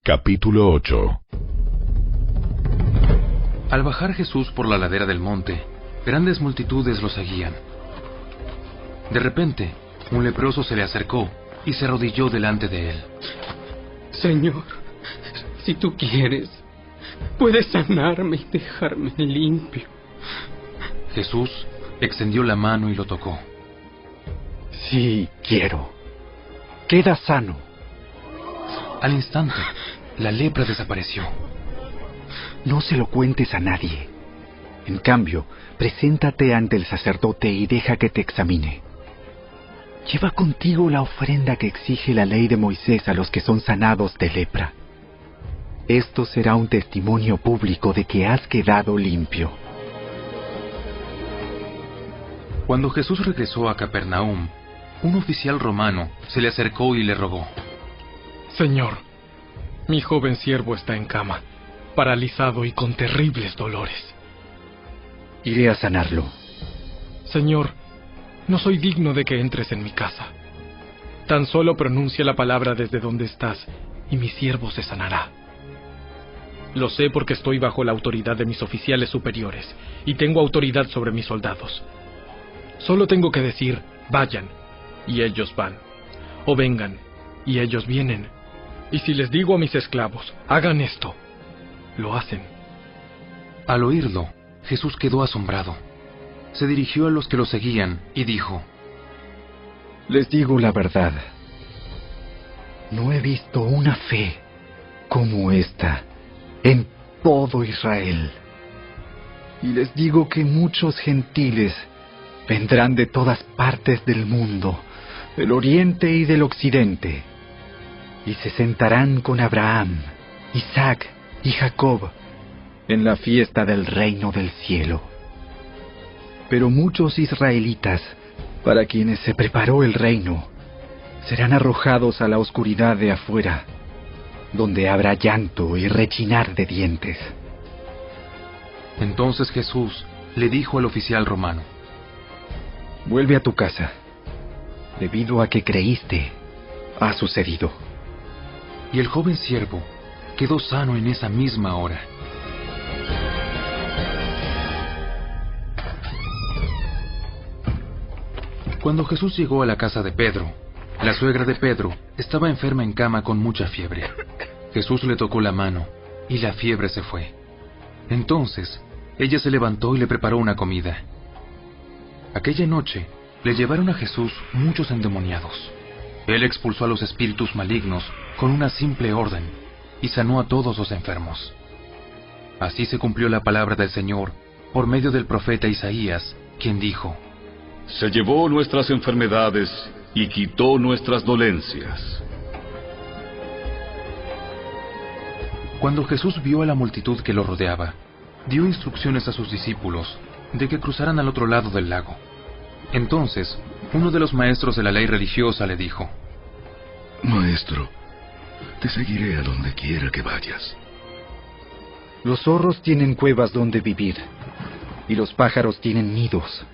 Capítulo 8. Al bajar Jesús por la ladera del monte, grandes multitudes lo seguían. De repente, un leproso se le acercó y se arrodilló delante de él. Señor, si tú quieres, puedes sanarme y dejarme limpio. Jesús extendió la mano y lo tocó. Sí, quiero. Queda sano. Al instante, la lepra desapareció. No se lo cuentes a nadie. En cambio, preséntate ante el sacerdote y deja que te examine. Lleva contigo la ofrenda que exige la ley de Moisés a los que son sanados de lepra. Esto será un testimonio público de que has quedado limpio. Cuando Jesús regresó a Capernaum, un oficial romano se le acercó y le rogó. Señor, mi joven siervo está en cama, paralizado y con terribles dolores. Iré a sanarlo. Señor, no soy digno de que entres en mi casa. Tan solo pronuncia la palabra desde donde estás, y mi siervo se sanará. Lo sé porque estoy bajo la autoridad de mis oficiales superiores, y tengo autoridad sobre mis soldados. Solo tengo que decir, vayan, y ellos van. O vengan, y ellos vienen. Y si les digo a mis esclavos, hagan esto, lo hacen. Al oírlo, Jesús quedó asombrado. Se dirigió a los que lo seguían y dijo: Les digo la verdad. No he visto una fe como esta en todo Israel. Y les digo que muchos gentiles vendrán de todas partes del mundo, del oriente y del occidente, y se sentarán con Abraham, Isaac y Jacob en la fiesta del reino del cielo. Pero muchos israelitas, para quienes se preparó el reino, serán arrojados a la oscuridad de afuera, donde habrá llanto y rechinar de dientes. Entonces Jesús le dijo al oficial romano: Vuelve a tu casa. Debido a que creíste, ha sucedido. Y el joven siervo quedó sano en esa misma hora. Cuando Jesús llegó a la casa de Pedro, la suegra de Pedro estaba enferma en cama con mucha fiebre. Jesús le tocó la mano y la fiebre se fue. Entonces, ella se levantó y le preparó una comida. Aquella noche, le llevaron a Jesús muchos endemoniados. Él expulsó a los espíritus malignos con una simple orden y sanó a todos los enfermos. Así se cumplió la palabra del Señor por medio del profeta Isaías, quien dijo: Se llevó nuestras enfermedades y quitó nuestras dolencias. Cuando Jesús vio a la multitud que lo rodeaba, dio instrucciones a sus discípulos de que cruzaran al otro lado del lago. Entonces, uno de los maestros de la ley religiosa le dijo: Maestro, te seguiré a donde quiera que vayas. Los zorros tienen cuevas donde vivir, y los pájaros tienen nidos.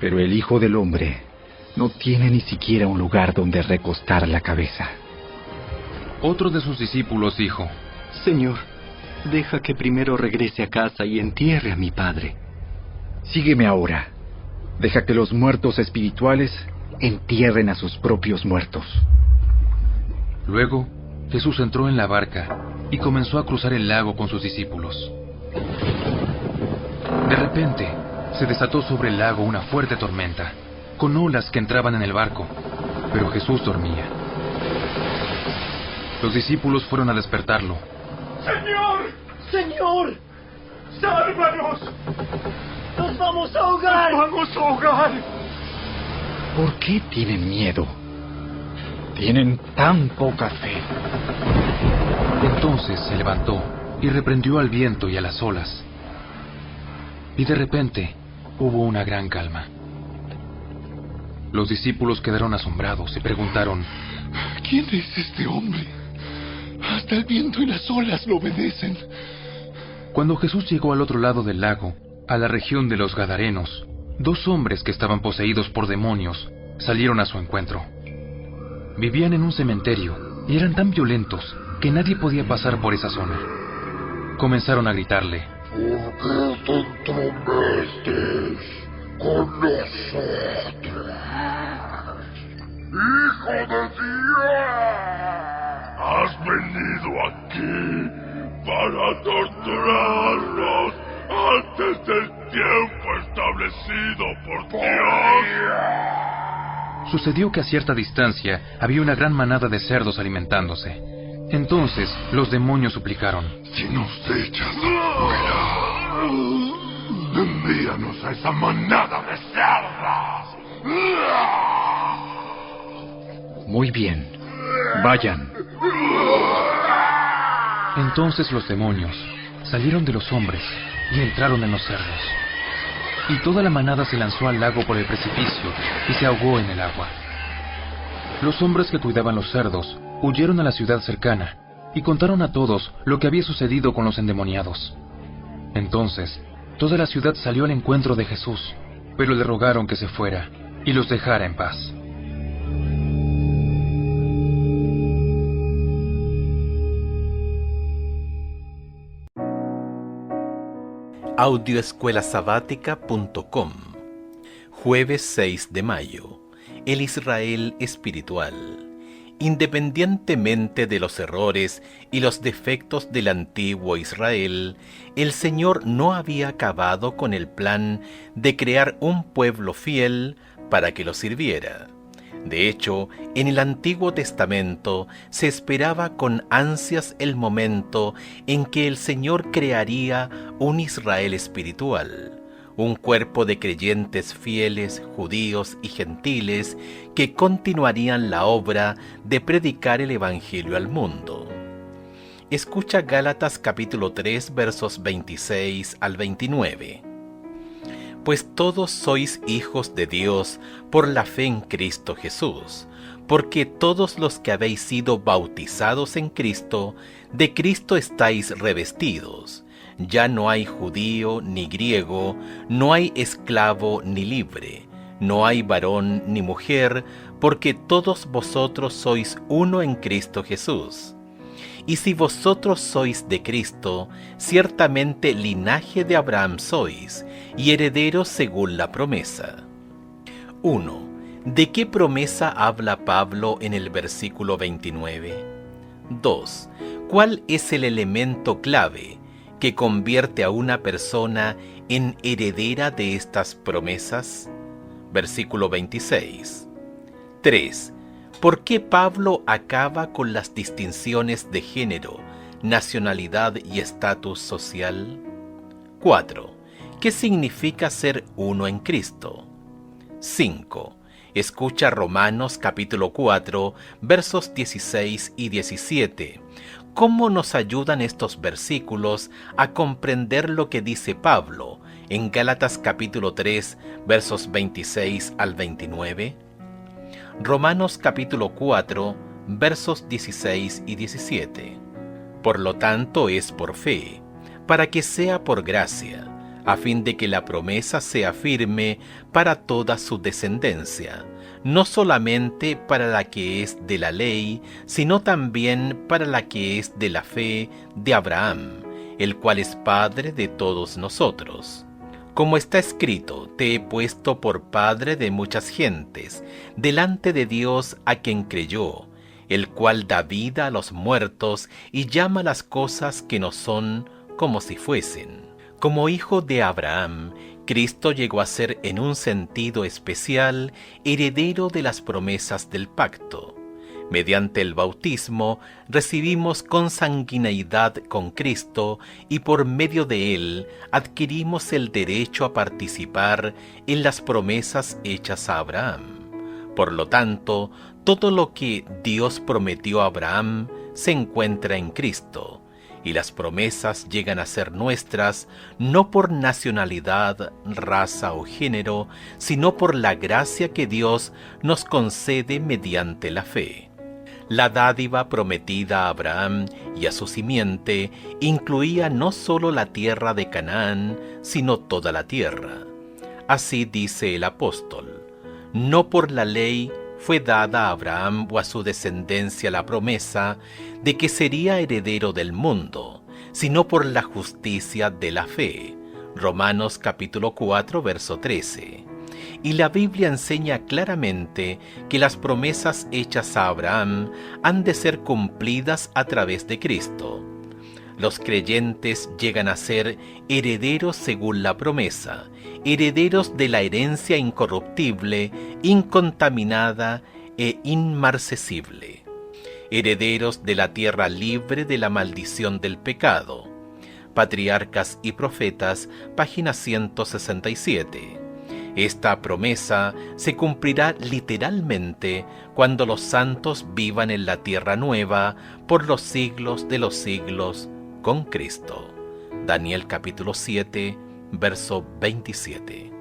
Pero el Hijo del Hombre no tiene ni siquiera un lugar donde recostar la cabeza. Otro de sus discípulos dijo: Señor, deja que primero regrese a casa y entierre a mi padre. Sígueme ahora. Deja que los muertos espirituales entierren a sus propios muertos. Luego, Jesús entró en la barca y comenzó a cruzar el lago con sus discípulos. De repente, se desató sobre el lago una fuerte tormenta, con olas que entraban en el barco, pero Jesús dormía. Los discípulos fueron a despertarlo. ¡Señor! ¡Señor! ¡Sálvanos! ¡Nos vamos a ahogar! ¡Nos vamos a ahogar! ¿Por qué tienen miedo? Tienen tan poca fe. Entonces se levantó y reprendió al viento y a las olas. Y de repente hubo una gran calma. Los discípulos quedaron asombrados y preguntaron: ¿Quién es este hombre? Hasta el viento y las olas lo obedecen. Cuando Jesús llegó al otro lado del lago, a la región de los Gadarenos, 2 hombres que estaban poseídos por demonios salieron a su encuentro. Vivían en un cementerio y eran tan violentos que nadie podía pasar por esa zona. Comenzaron a gritarle: ¿Por qué te entrometes con nosotros? ¡Hijo de Dios! Has venido aquí para torturarnos antes del tiempo establecido por Dios. Sucedió que a cierta distancia había una gran manada de cerdos alimentándose. Entonces los demonios suplicaron: Si nos echas afuera, envíanos a esa manada de cerdas. Muy bien, vayan. Entonces los demonios salieron de los hombres y entraron en los cerdos. Y toda la manada se lanzó al lago por el precipicio y se ahogó en el agua. Los hombres que cuidaban los cerdos huyeron a la ciudad cercana y contaron a todos lo que había sucedido con los endemoniados. Entonces, toda la ciudad salió al encuentro de Jesús, pero le rogaron que se fuera y los dejara en paz. Audioescuelasabática.com. Jueves 6 de mayo. El Israel espiritual. Independientemente de los errores y los defectos del antiguo Israel, el Señor no había acabado con el plan de crear un pueblo fiel para que lo sirviera. De hecho, en el Antiguo Testamento se esperaba con ansias el momento en que el Señor crearía un Israel espiritual, un cuerpo de creyentes fieles, judíos y gentiles, que continuarían la obra de predicar el Evangelio al mundo. Escucha Gálatas capítulo 3, versos 26 al 29. Pues todos sois hijos de Dios por la fe en Cristo Jesús, porque todos los que habéis sido bautizados en Cristo, de Cristo estáis revestidos. Ya no hay judío ni griego, no hay esclavo ni libre, no hay varón ni mujer, porque todos vosotros sois uno en Cristo Jesús. Y si vosotros sois de Cristo, ciertamente linaje de Abraham sois, y herederos según la promesa. 1. ¿De qué promesa habla Pablo en el versículo 29? 2. ¿Cuál es el elemento clave que convierte a una persona en heredera de estas promesas? Versículo 26. 3. ¿Por qué Pablo acaba con las distinciones de género, nacionalidad y estatus social? 4. ¿Qué significa ser uno en Cristo? 5. Escucha Romanos capítulo 4, versos 16 y 17. ¿Cómo nos ayudan estos versículos a comprender lo que dice Pablo en Gálatas capítulo 3, versos 26 al 29? Romanos capítulo 4, versos 16 y 17. Por lo tanto es por fe, para que sea por gracia, a fin de que la promesa sea firme para toda su descendencia, no solamente para la que es de la ley, sino también para la que es de la fe de Abraham, el cual es Padre de todos nosotros. Como está escrito, te he puesto por padre de muchas gentes, delante de Dios a quien creyó, el cual da vida a los muertos y llama las cosas que no son como si fuesen. Como hijo de Abraham, Cristo llegó a ser en un sentido especial heredero de las promesas del pacto. Mediante el bautismo recibimos consanguineidad con Cristo y por medio de él adquirimos el derecho a participar en las promesas hechas a Abraham. Por lo tanto, todo lo que Dios prometió a Abraham se encuentra en Cristo, y las promesas llegan a ser nuestras no por nacionalidad, raza o género, sino por la gracia que Dios nos concede mediante la fe. La dádiva prometida a Abraham y a su simiente incluía no solo la tierra de Canaán, sino toda la tierra. Así dice el apóstol: no por la ley fue dada a Abraham o a su descendencia la promesa de que sería heredero del mundo, sino por la justicia de la fe. Romanos capítulo 4, verso 13. Y la Biblia enseña claramente que las promesas hechas a Abraham han de ser cumplidas a través de Cristo. Los creyentes llegan a ser herederos según la promesa, herederos de la herencia incorruptible, incontaminada e inmarcesible, herederos de la tierra libre de la maldición del pecado. Patriarcas y Profetas, página 167. Esta promesa se cumplirá literalmente cuando los santos vivan en la tierra nueva por los siglos de los siglos con Cristo. Daniel capítulo 7, verso 27.